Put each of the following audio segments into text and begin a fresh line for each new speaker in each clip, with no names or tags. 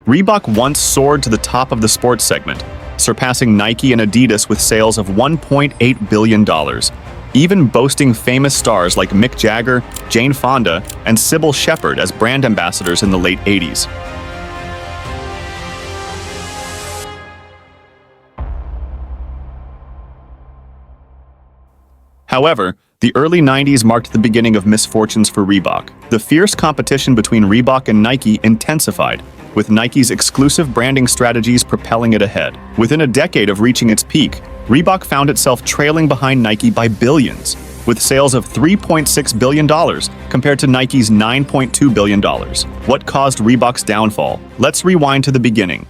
Reebok once soared to the top of the sports segment, surpassing Nike and Adidas with sales of $1.8 billion, even boasting famous stars like Mick Jagger, Jane Fonda, and Sybil Shepherd as brand ambassadors in the late 80s. However, the early 90s marked the beginning of misfortunes for Reebok. The fierce competition between Reebok and Nike intensified, with Nike's exclusive branding strategies propelling it ahead. Within a decade of reaching its peak, Reebok found itself trailing behind Nike by billions, with sales of $3.6 billion compared to Nike's $9.2 billion. What caused Reebok's downfall? Let's rewind to the beginning.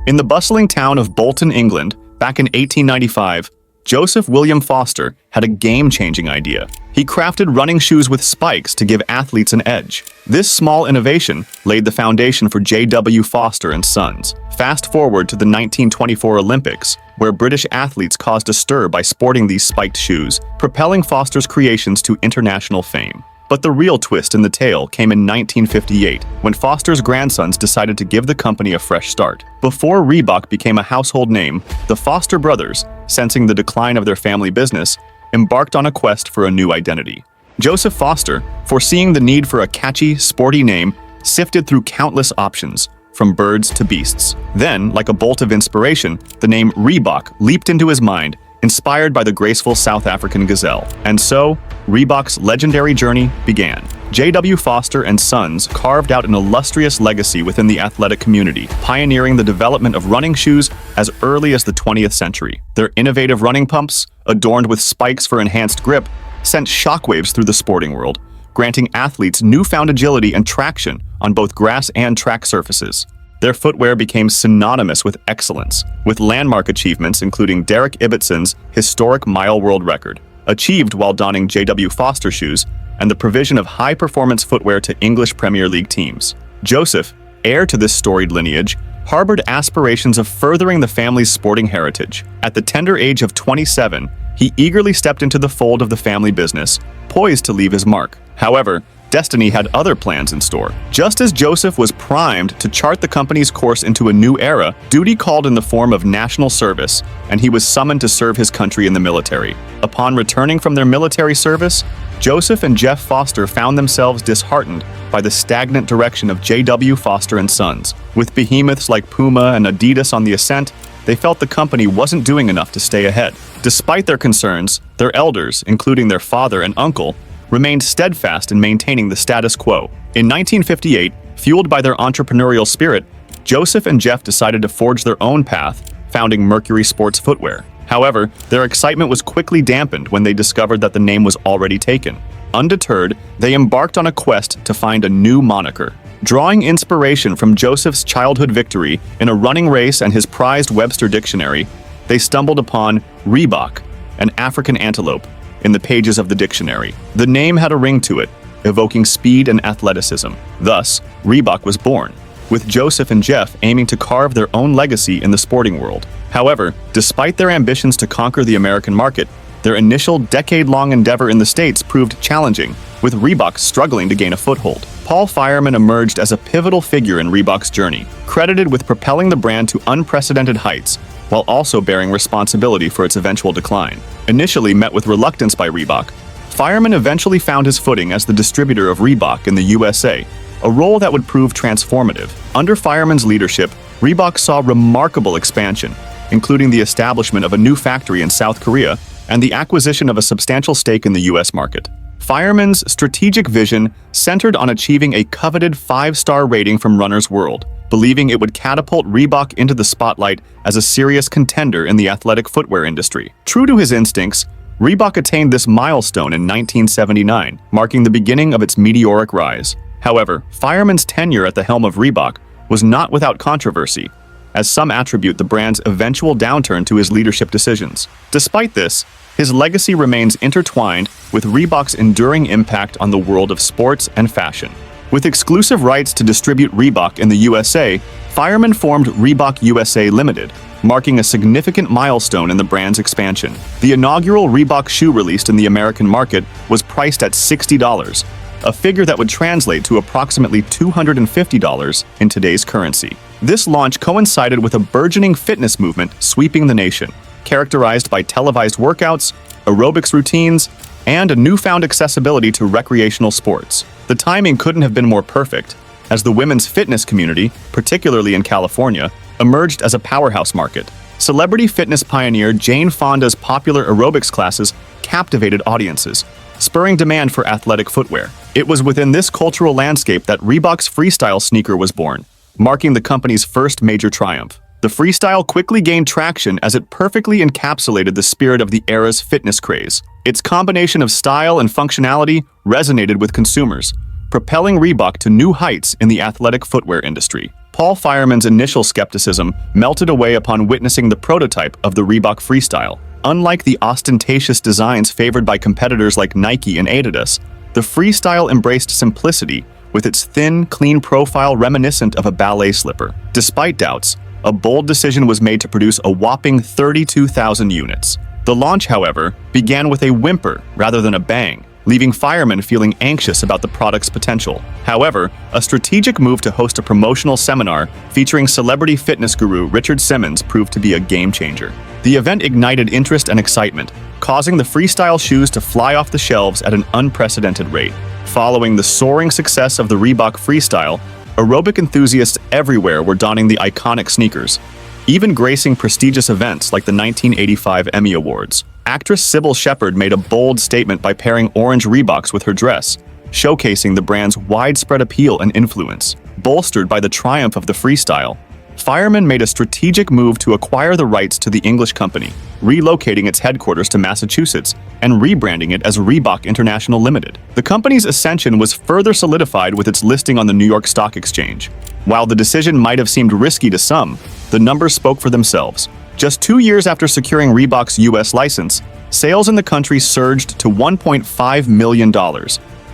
In the bustling town of Bolton, England, back in 1895, Joseph William Foster had a game-changing idea. He crafted running shoes with spikes to give athletes an edge. This small innovation laid the foundation for J.W. Foster and Sons. Fast forward to the 1924 Olympics, where British athletes caused a stir by sporting these spiked shoes, propelling Foster's creations to international fame. But the real twist in the tale came in 1958, when Foster's grandsons decided to give the company a fresh start. Before Reebok became a household name, the Foster brothers, sensing the decline of their family business, embarked on a quest for a new identity. Joseph Foster, foreseeing the need for a catchy, sporty name, sifted through countless options, from birds to beasts. Then, like a bolt of inspiration, the name Reebok leaped into his mind, inspired by the graceful South African gazelle. And so, Reebok's legendary journey began. J.W. Foster and Sons carved out an illustrious legacy within the athletic community, pioneering the development of running shoes as early as the 20th century. Their innovative running pumps, adorned with spikes for enhanced grip, sent shockwaves through the sporting world, granting athletes newfound agility and traction on both grass and track surfaces. Their footwear became synonymous with excellence, with landmark achievements including Derek Ibbotson's historic mile world record, achieved while donning J.W. Foster shoes, and the provision of high-performance footwear to English Premier League teams. Joseph, heir to this storied lineage, harbored aspirations of furthering the family's sporting heritage. At the tender age of 27, he eagerly stepped into the fold of the family business, poised to leave his mark. However, destiny had other plans in store. Just as Joseph was primed to chart the company's course into a new era, duty called in the form of national service, and he was summoned to serve his country in the military. Upon returning from their military service, Joseph and Jeff Foster found themselves disheartened by the stagnant direction of J.W. Foster and Sons. With behemoths like Puma and Adidas on the ascent, they felt the company wasn't doing enough to stay ahead. Despite their concerns, their elders, including their father and uncle, remained steadfast in maintaining the status quo. In 1958, fueled by their entrepreneurial spirit, Joseph and Jeff decided to forge their own path, founding Mercury Sports Footwear. However, their excitement was quickly dampened when they discovered that the name was already taken. Undeterred, they embarked on a quest to find a new moniker. Drawing inspiration from Joseph's childhood victory in a running race and his prized Webster dictionary, they stumbled upon Reebok, an African antelope, in the pages of the dictionary. The name had a ring to it, evoking speed and athleticism. Thus, Reebok was born, with Joseph and Jeff aiming to carve their own legacy in the sporting world. However, despite their ambitions to conquer the American market, their initial decade-long endeavor in the States proved challenging, with Reebok struggling to gain a foothold. Paul Fireman emerged as a pivotal figure in Reebok's journey, credited with propelling the brand to unprecedented heights, while also bearing responsibility for its eventual decline. Initially met with reluctance by Reebok, Fireman eventually found his footing as the distributor of Reebok in the USA, a role that would prove transformative. Under Fireman's leadership, Reebok saw remarkable expansion, including the establishment of a new factory in South Korea and the acquisition of a substantial stake in the US market. Fireman's strategic vision centered on achieving a coveted 5-star rating from Runner's World, believing it would catapult Reebok into the spotlight as a serious contender in the athletic footwear industry. True to his instincts, Reebok attained this milestone in 1979, marking the beginning of its meteoric rise. However, Fireman's tenure at the helm of Reebok was not without controversy, as some attribute the brand's eventual downturn to his leadership decisions. Despite this, his legacy remains intertwined with Reebok's enduring impact on the world of sports and fashion. With exclusive rights to distribute Reebok in the USA, Fireman formed Reebok USA Limited, marking a significant milestone in the brand's expansion. The inaugural Reebok shoe released in the American market was priced at $60, a figure that would translate to approximately $250 in today's currency. This launch coincided with a burgeoning fitness movement sweeping the nation, characterized by televised workouts, aerobics routines, and a newfound accessibility to recreational sports. The timing couldn't have been more perfect, as the women's fitness community, particularly in California, emerged as a powerhouse market. Celebrity fitness pioneer Jane Fonda's popular aerobics classes captivated audiences, spurring demand for athletic footwear. It was within this cultural landscape that Reebok's freestyle sneaker was born, marking the company's first major triumph. The freestyle quickly gained traction as it perfectly encapsulated the spirit of the era's fitness craze. Its combination of style and functionality resonated with consumers, propelling Reebok to new heights in the athletic footwear industry. Paul Fireman's initial skepticism melted away upon witnessing the prototype of the Reebok Freestyle. Unlike the ostentatious designs favored by competitors like Nike and Adidas, the Freestyle embraced simplicity with its thin, clean profile reminiscent of a ballet slipper. Despite doubts, a bold decision was made to produce a whopping 32,000 units. The launch, however, began with a whimper rather than a bang, leaving Fireman feeling anxious about the product's potential. However, a strategic move to host a promotional seminar featuring celebrity fitness guru Richard Simmons proved to be a game-changer. The event ignited interest and excitement, causing the freestyle shoes to fly off the shelves at an unprecedented rate. Following the soaring success of the Reebok Freestyle, aerobic enthusiasts everywhere were donning the iconic sneakers, even gracing prestigious events like the 1985 Emmy Awards. Actress Sybil Shepherd made a bold statement by pairing orange Reeboks with her dress, showcasing the brand's widespread appeal and influence. Bolstered by the triumph of the freestyle, Fireman made a strategic move to acquire the rights to the English company, relocating its headquarters to Massachusetts and rebranding it as Reebok International Limited. The company's ascension was further solidified with its listing on the New York Stock Exchange. While the decision might have seemed risky to some, the numbers spoke for themselves. Just 2 years after securing Reebok's U.S. license, sales in the country surged to $1.5 million,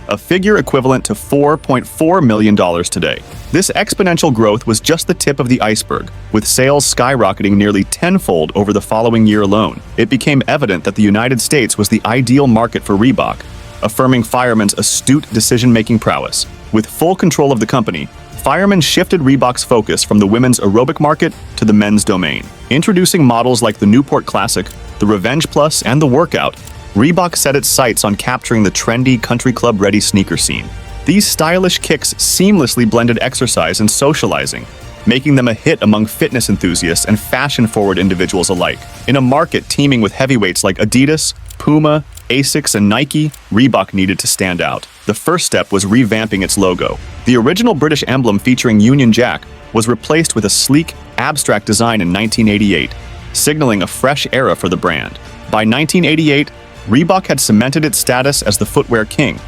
a figure equivalent to $4.4 million today. This exponential growth was just the tip of the iceberg, with sales skyrocketing nearly tenfold over the following year alone. It became evident that the United States was the ideal market for Reebok, affirming Fireman's astute decision-making prowess. With full control of the company, Fireman shifted Reebok's focus from the women's aerobic market to the men's domain. Introducing models like the Newport Classic, the Revenge Plus, and the Workout, Reebok set its sights on capturing the trendy country club-ready sneaker scene. These stylish kicks seamlessly blended exercise and socializing, making them a hit among fitness enthusiasts and fashion-forward individuals alike. In a market teeming with heavyweights like Adidas, Puma, Asics, and Nike, Reebok needed to stand out. The first step was revamping its logo. The original British emblem featuring Union Jack was replaced with a sleek, abstract design in 1988, signaling a fresh era for the brand. By 1988, Reebok had cemented its status as the footwear king,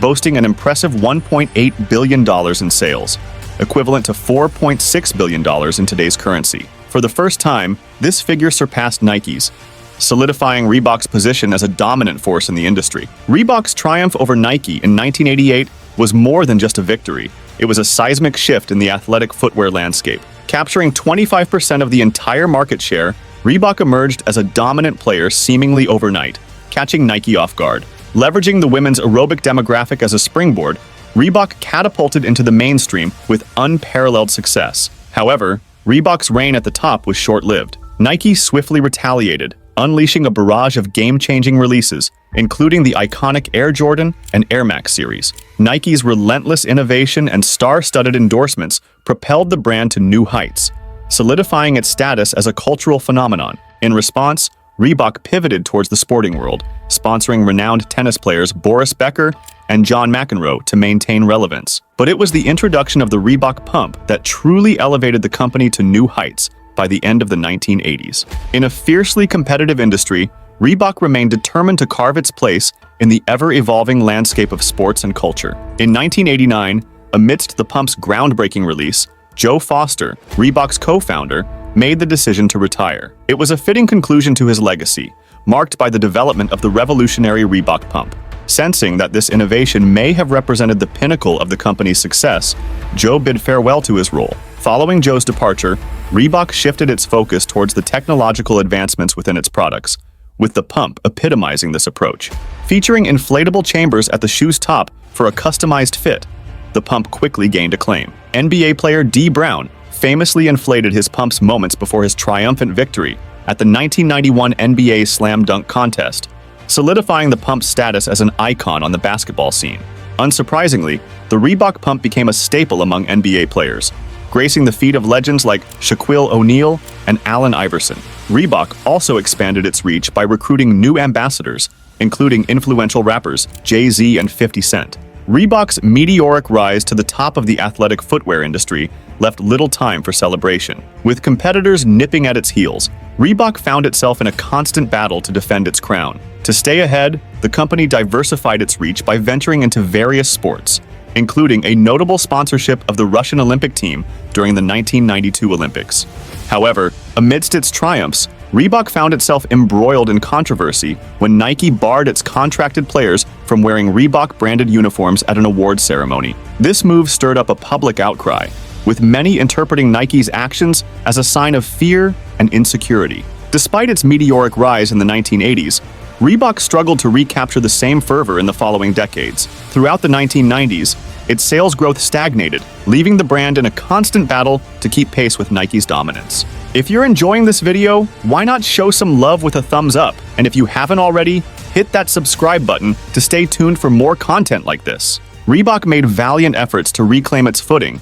boasting an impressive $1.8 billion in sales, equivalent to $4.6 billion in today's currency. For the first time, this figure surpassed Nike's, solidifying Reebok's position as a dominant force in the industry. Reebok's triumph over Nike in 1988 was more than just a victory. It was a seismic shift in the athletic footwear landscape. Capturing 25% of the entire market share, Reebok emerged as a dominant player seemingly overnight, catching Nike off guard. Leveraging the women's aerobic demographic as a springboard, Reebok catapulted into the mainstream with unparalleled success. However, Reebok's reign at the top was short-lived. Nike swiftly retaliated, unleashing a barrage of game-changing releases, including the iconic Air Jordan and Air Max series. Nike's relentless innovation and star-studded endorsements propelled the brand to new heights, solidifying its status as a cultural phenomenon. In response, Reebok pivoted towards the sporting world, sponsoring renowned tennis players Boris Becker and John McEnroe to maintain relevance. But it was the introduction of the Reebok Pump that truly elevated the company to new heights by the end of the 1980s. In a fiercely competitive industry, Reebok remained determined to carve its place in the ever-evolving landscape of sports and culture. In 1989, amidst the Pump's groundbreaking release, Joe Foster, Reebok's co-founder, made the decision to retire. It was a fitting conclusion to his legacy, marked by the development of the revolutionary Reebok Pump. Sensing that this innovation may have represented the pinnacle of the company's success, Joe bid farewell to his role. Following Joe's departure, Reebok shifted its focus towards the technological advancements within its products, with the Pump epitomizing this approach. Featuring inflatable chambers at the shoe's top for a customized fit, the Pump quickly gained acclaim. NBA player Dee Brown, famously inflated his pumps moments before his triumphant victory at the 1991 NBA Slam Dunk Contest, solidifying the pump's status as an icon on the basketball scene. Unsurprisingly, the Reebok pump became a staple among NBA players, gracing the feet of legends like Shaquille O'Neal and Allen Iverson. Reebok also expanded its reach by recruiting new ambassadors, including influential rappers Jay-Z and 50 Cent. Reebok's meteoric rise to the top of the athletic footwear industry left little time for celebration. With competitors nipping at its heels, Reebok found itself in a constant battle to defend its crown. To stay ahead, the company diversified its reach by venturing into various sports, including a notable sponsorship of the Russian Olympic team during the 1992 Olympics. However, amidst its triumphs, Reebok found itself embroiled in controversy when Nike barred its contracted players from wearing Reebok-branded uniforms at an awards ceremony. This move stirred up a public outcry, with many interpreting Nike's actions as a sign of fear and insecurity. Despite its meteoric rise in the 1980s, Reebok struggled to recapture the same fervor in the following decades. Throughout the 1990s, its sales growth stagnated, leaving the brand in a constant battle to keep pace with Nike's dominance. If you're enjoying this video, why not show some love with a thumbs up? And if you haven't already, hit that subscribe button to stay tuned for more content like this. Reebok made valiant efforts to reclaim its footing,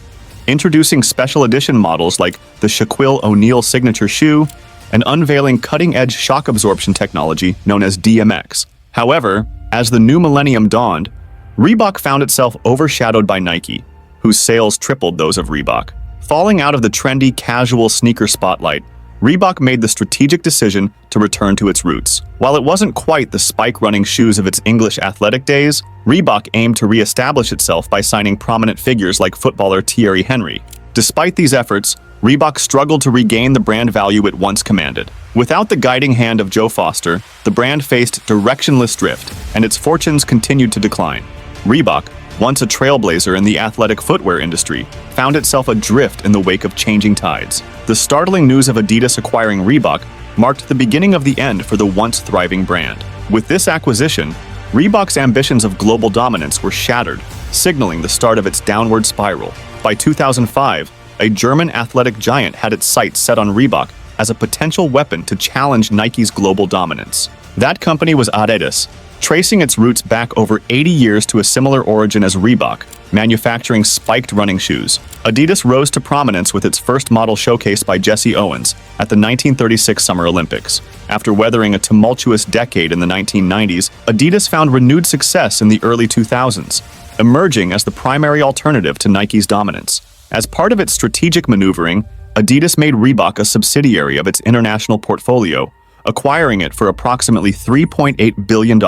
introducing special edition models like the Shaquille O'Neal signature shoe and unveiling cutting-edge shock absorption technology known as DMX. However, as the new millennium dawned, Reebok found itself overshadowed by Nike, whose sales tripled those of Reebok. Falling out of the trendy casual sneaker spotlight, Reebok made the strategic decision to return to its roots. While it wasn't quite the spike-running shoes of its English athletic days, Reebok aimed to re-establish itself by signing prominent figures like footballer Thierry Henry. Despite these efforts, Reebok struggled to regain the brand value it once commanded. Without the guiding hand of Joe Foster, the brand faced directionless drift, and its fortunes continued to decline. Reebok, once a trailblazer in the athletic footwear industry, found itself adrift in the wake of changing tides. The startling news of Adidas acquiring Reebok marked the beginning of the end for the once thriving brand. With this acquisition, Reebok's ambitions of global dominance were shattered, signaling the start of its downward spiral. By 2005, a German athletic giant had its sights set on Reebok as a potential weapon to challenge Nike's global dominance. That company was Adidas, tracing its roots back over 80 years to a similar origin as Reebok, manufacturing spiked running shoes. Adidas rose to prominence with its first model showcased by Jesse Owens at the 1936 Summer Olympics. After weathering a tumultuous decade in the 1990s, Adidas found renewed success in the early 2000s, emerging as the primary alternative to Nike's dominance. As part of its strategic maneuvering, Adidas made Reebok a subsidiary of its international portfolio, acquiring it for approximately $3.8 billion,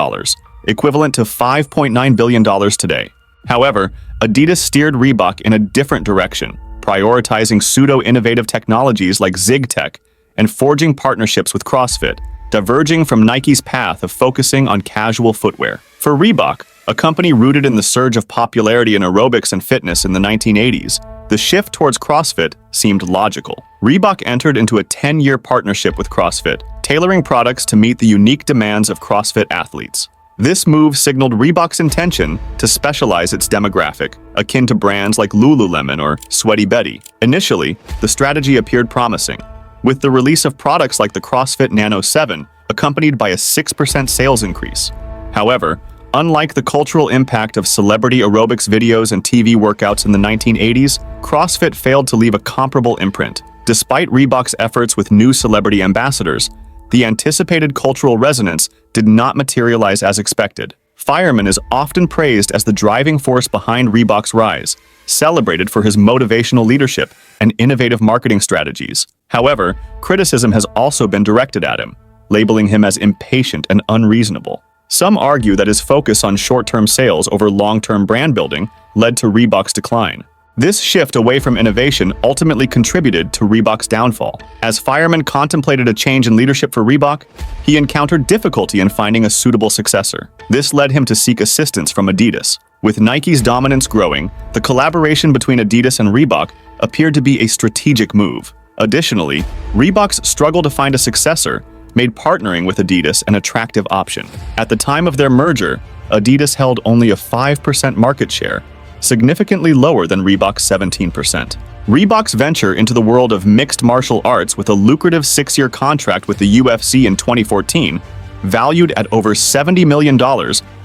equivalent to $5.9 billion today. However, Adidas steered Reebok in a different direction, prioritizing pseudo-innovative technologies like ZigTech and forging partnerships with CrossFit, diverging from Nike's path of focusing on casual footwear. For Reebok, a company rooted in the surge of popularity in aerobics and fitness in the 1980s, the shift towards CrossFit seemed logical. Reebok entered into a 10-year partnership with CrossFit, tailoring products to meet the unique demands of CrossFit athletes. This move signaled Reebok's intention to specialize its demographic, akin to brands like Lululemon or Sweaty Betty. Initially, the strategy appeared promising, with the release of products like the CrossFit Nano 7, accompanied by a 6% sales increase. However, unlike the cultural impact of celebrity aerobics videos and TV workouts in the 1980s, CrossFit failed to leave a comparable imprint. Despite Reebok's efforts with new celebrity ambassadors, the anticipated cultural resonance did not materialize as expected. Fireman is often praised as the driving force behind Reebok's rise, celebrated for his motivational leadership and innovative marketing strategies. However, criticism has also been directed at him, labeling him as impatient and unreasonable. Some argue that his focus on short-term sales over long-term brand building led to Reebok's decline. This shift away from innovation ultimately contributed to Reebok's downfall. As Fireman contemplated a change in leadership for Reebok, he encountered difficulty in finding a suitable successor. This led him to seek assistance from Adidas. With Nike's dominance growing, the collaboration between Adidas and Reebok appeared to be a strategic move. Additionally, Reebok's struggle to find a successor made partnering with Adidas an attractive option. At the time of their merger, Adidas held only a 5% market share, significantly lower than Reebok's 17%. Reebok's venture into the world of mixed martial arts with a lucrative 6-year contract with the UFC in 2014, valued at over $70 million,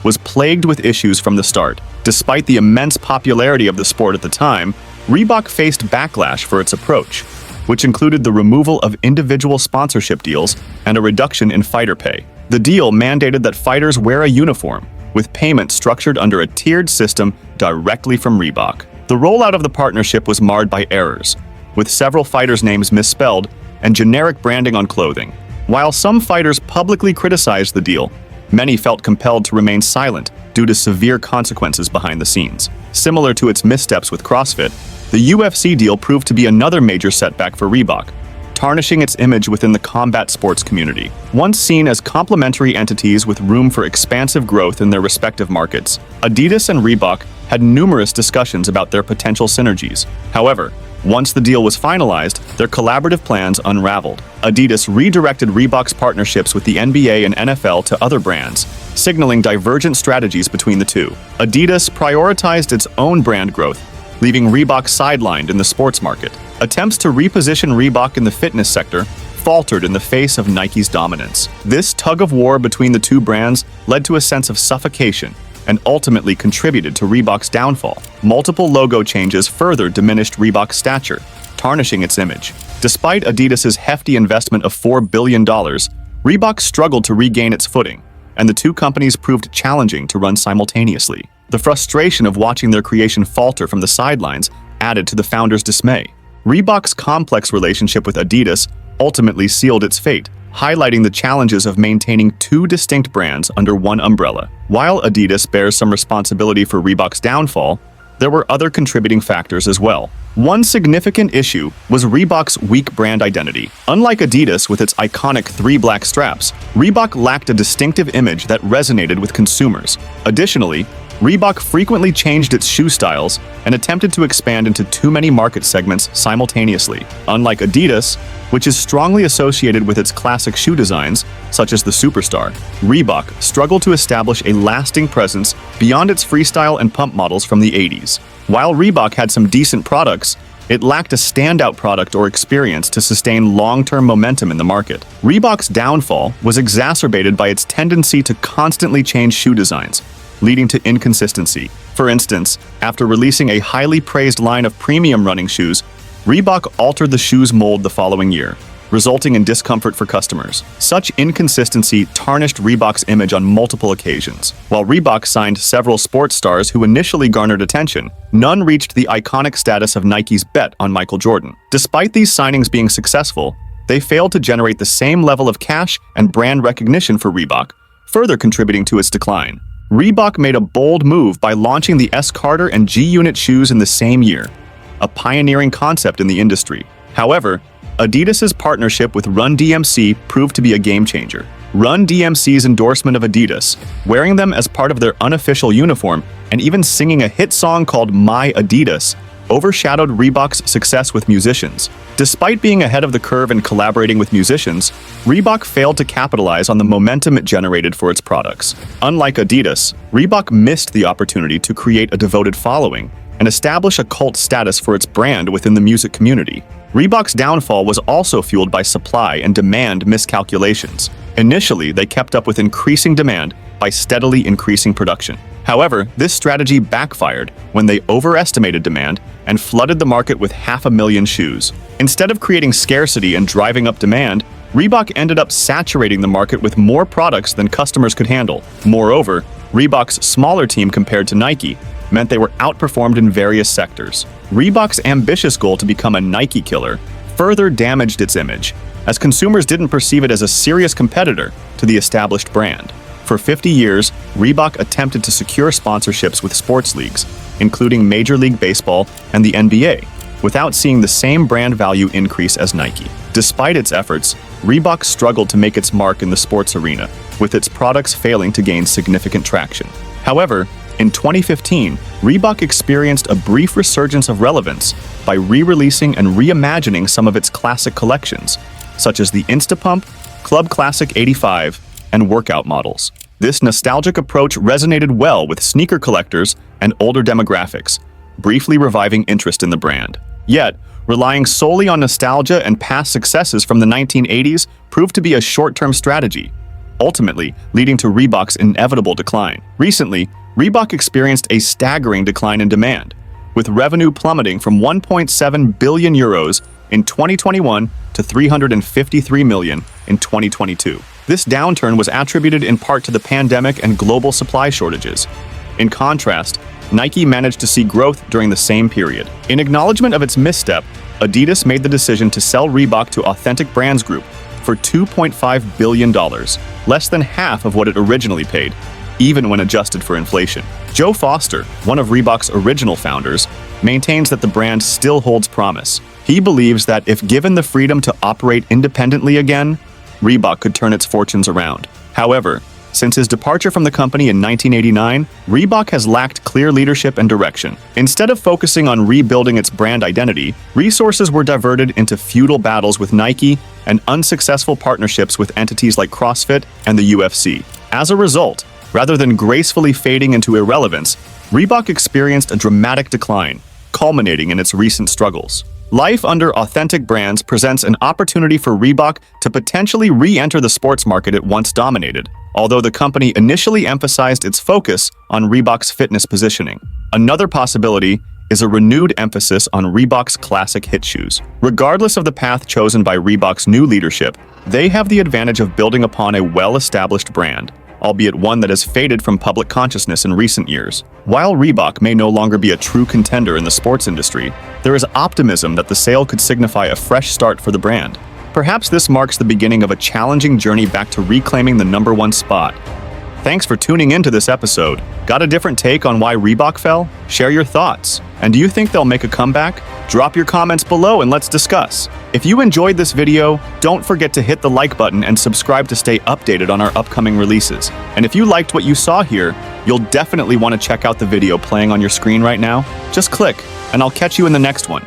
was plagued with issues from the start. Despite the immense popularity of the sport at the time, Reebok faced backlash for its approach, which included the removal of individual sponsorship deals and a reduction in fighter pay. The deal mandated that fighters wear a uniform, with payment structured under a tiered system directly from Reebok. The rollout of the partnership was marred by errors, with several fighters' names misspelled and generic branding on clothing. While some fighters publicly criticized the deal, many felt compelled to remain silent due to severe consequences behind the scenes. Similar to its missteps with CrossFit, the UFC deal proved to be another major setback for Reebok, tarnishing its image within the combat sports community. Once seen as complementary entities with room for expansive growth in their respective markets, Adidas and Reebok had numerous discussions about their potential synergies. However, once the deal was finalized, their collaborative plans unraveled. Adidas redirected Reebok's partnerships with the NBA and NFL to other brands, signaling divergent strategies between the two. Adidas prioritized its own brand growth, leaving Reebok sidelined in the sports market. Attempts to reposition Reebok in the fitness sector faltered in the face of Nike's dominance. This tug-of-war between the two brands led to a sense of suffocation and ultimately contributed to Reebok's downfall. Multiple logo changes further diminished Reebok's stature, tarnishing its image. Despite Adidas's hefty investment of $4 billion, Reebok struggled to regain its footing, and the two companies proved challenging to run simultaneously. The frustration of watching their creation falter from the sidelines added to the founders' dismay. Reebok's complex relationship with Adidas ultimately sealed its fate, highlighting the challenges of maintaining two distinct brands under one umbrella. While Adidas bears some responsibility for Reebok's downfall, there were other contributing factors as well. One significant issue was Reebok's weak brand identity. Unlike Adidas with its iconic 3 black straps, Reebok lacked a distinctive image that resonated with consumers. Additionally, Reebok frequently changed its shoe styles and attempted to expand into too many market segments simultaneously. Unlike Adidas, which is strongly associated with its classic shoe designs, such as the Superstar, Reebok struggled to establish a lasting presence beyond its freestyle and pump models from the 80s. While Reebok had some decent products, it lacked a standout product or experience to sustain long-term momentum in the market. Reebok's downfall was exacerbated by its tendency to constantly change shoe designs, leading to inconsistency. For instance, after releasing a highly praised line of premium running shoes, Reebok altered the shoe's mold the following year, resulting in discomfort for customers. Such inconsistency tarnished Reebok's image on multiple occasions. While Reebok signed several sports stars who initially garnered attention, none reached the iconic status of Nike's bet on Michael Jordan. Despite these signings being successful, they failed to generate the same level of cash and brand recognition for Reebok, further contributing to its decline. Reebok made a bold move by launching the S. Carter and G-Unit shoes in the same year, a pioneering concept in the industry. However, Adidas's partnership with Run DMC proved to be a game-changer. Run DMC's endorsement of Adidas, wearing them as part of their unofficial uniform, and even singing a hit song called My Adidas, overshadowed Reebok's success with musicians. Despite being ahead of the curve and collaborating with musicians, Reebok failed to capitalize on the momentum it generated for its products. Unlike Adidas, Reebok missed the opportunity to create a devoted following and establish a cult status for its brand within the music community. Reebok's downfall was also fueled by supply and demand miscalculations. Initially, they kept up with increasing demand by steadily increasing production. However, this strategy backfired when they overestimated demand and flooded the market with 500,000 shoes. Instead of creating scarcity and driving up demand, Reebok ended up saturating the market with more products than customers could handle. Moreover, Reebok's smaller team compared to Nike meant they were outperformed in various sectors. Reebok's ambitious goal to become a Nike killer further damaged its image, as consumers didn't perceive it as a serious competitor to the established brand. For 50 years, Reebok attempted to secure sponsorships with sports leagues, including Major League Baseball and the NBA, without seeing the same brand value increase as Nike. Despite its efforts, Reebok struggled to make its mark in the sports arena, with its products failing to gain significant traction. However, in 2015, Reebok experienced a brief resurgence of relevance by re-releasing and reimagining some of its classic collections, such as the Instapump, Club Classic 85, and workout models. This nostalgic approach resonated well with sneaker collectors and older demographics, briefly reviving interest in the brand. Yet, relying solely on nostalgia and past successes from the 1980s proved to be a short-term strategy, ultimately leading to Reebok's inevitable decline. Recently, Reebok experienced a staggering decline in demand, with revenue plummeting from 1.7 billion euros in 2021 to 353 million in 2022. This downturn was attributed in part to the pandemic and global supply shortages. In contrast, Nike managed to see growth during the same period. In acknowledgement of its misstep, Adidas made the decision to sell Reebok to Authentic Brands Group for $2.5 billion, less than half of what it originally paid, even when adjusted for inflation. Joe Foster, one of Reebok's original founders, maintains that the brand still holds promise. He believes that if given the freedom to operate independently again, Reebok could turn its fortunes around. However, since his departure from the company in 1989, Reebok has lacked clear leadership and direction. Instead of focusing on rebuilding its brand identity, resources were diverted into feudal battles with Nike and unsuccessful partnerships with entities like CrossFit and the UFC. As a result, rather than gracefully fading into irrelevance, Reebok experienced a dramatic decline, culminating in its recent struggles. Life under Authentic Brands presents an opportunity for Reebok to potentially re-enter the sports market it once dominated, although the company initially emphasized its focus on Reebok's fitness positioning. Another possibility is a renewed emphasis on Reebok's classic hit shoes. Regardless of the path chosen by Reebok's new leadership, they have the advantage of building upon a well-established brand, albeit one that has faded from public consciousness in recent years. While Reebok may no longer be a true contender in the sports industry, there is optimism that the sale could signify a fresh start for the brand. Perhaps this marks the beginning of a challenging journey back to reclaiming the #1 spot. Thanks for tuning into this episode. Got a different take on why Reebok fell? Share your thoughts. And do you think they'll make a comeback? Drop your comments below and let's discuss. If you enjoyed this video, don't forget to hit the like button and subscribe to stay updated on our upcoming releases. And if you liked what you saw here, you'll definitely want to check out the video playing on your screen right now. Just click, and I'll catch you in the next one.